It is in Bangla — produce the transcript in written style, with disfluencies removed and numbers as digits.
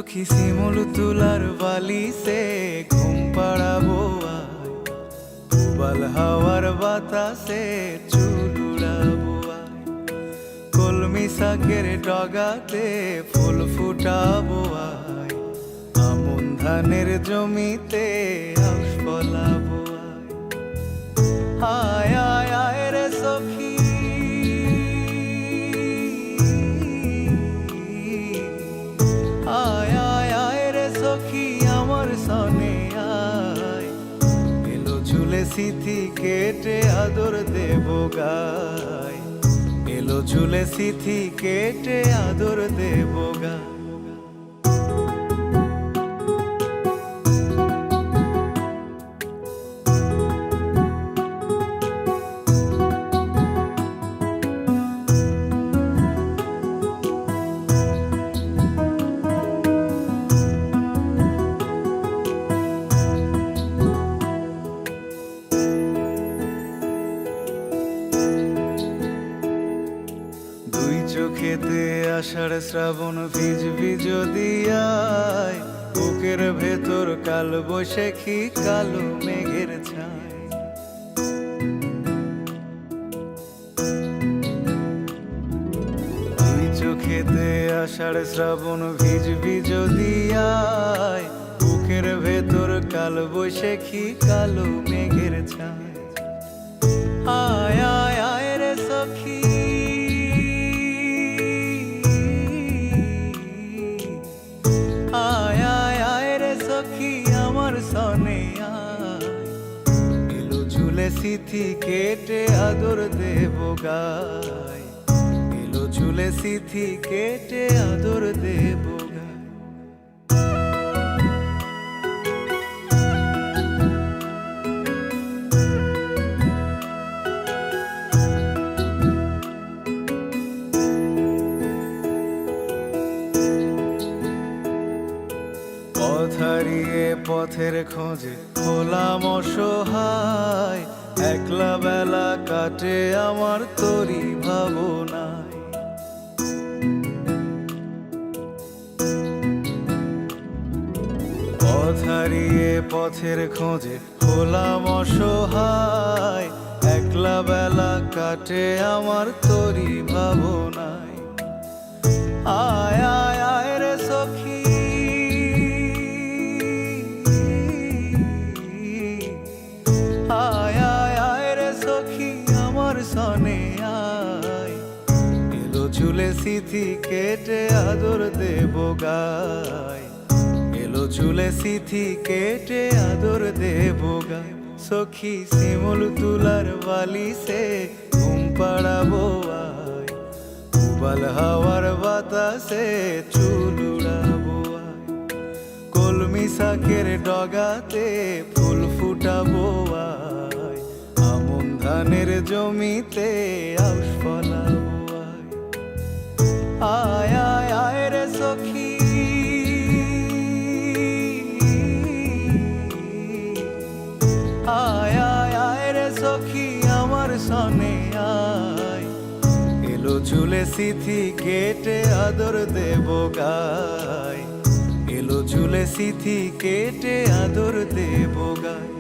সখী শিমুল তুলার বালিশে ঘুম পাড়াবো আয়, উবাল হাওয়ার বাতাসে চুল উড়াবো আয়, কলমি শাকের ডগাতে ফুল ফুটাবো আয়, আমন ধানের জমিতে আউশ ফলাবো আয়। আয় আয় আয় রে সখী, আয় আয় আয় রে সখী আমার সনে আয়, এলো ঝুলে সিথি কেটে আদর দেব গায়, এলো ঝুলে সিথি কেটে আদর দেব গায়। দুই চোখেতে আষাঢ় শ্রাবণ ভিজবি যদি আয়, বুকের ভেতর কাল বৈশাখী কালো মেঘের ছায়। দুই চোখেতে আষাঢ় শ্রাবণ ভিজবি যদি আয়, বুকের ভেতর কাল বৈশাখী কালো মেঘের ছায়। আয় আয় আয় রে সখী, আয় আয় আয় রে সখী আমার সনে আয়, এলো ঝুলে সিথি কেটে আদর দেব গায়, এলো ঝুলে সিথি কেটে আদর দেব গায়। পথ হারিয়ে পথের খোঁজে হলাম অসহায়, একলা বেলা কাটে আমার তোরই ভাবনায়। পথ হারিয়ে পথের খোঁজে হলাম অসহায়, একলা বেলা কাটে আমার তোরই ভাবনায়। আয় আয় আয় রে সখী, আয় আয় আয় রে সখী আমার সনে আয়, এলো ঝুলে সিথি কেটে আদর দেব গায়, এলো ঝুলে সিথি কেটে আদর দেব গায়। সখী শিমুল তুলার বালিশে ঘুম পাড়াবো আয়, উবাল হাওয়ার বাতাসে চুল উড়াবো আয়, কলমি শাকের ডগাতে ফুল ফুটাবো আয়, আমন ধানের জমিতে আউশ ফলাবো আয়। আয় আয় আয় রে সখী, আয় আয় আয় রে সখী আমার সনে আয়, এলো ঝুলে সিথি কেটে আদর দেব গায়, এলো ঝুলে সিথি কেটে আদর দেব গায়।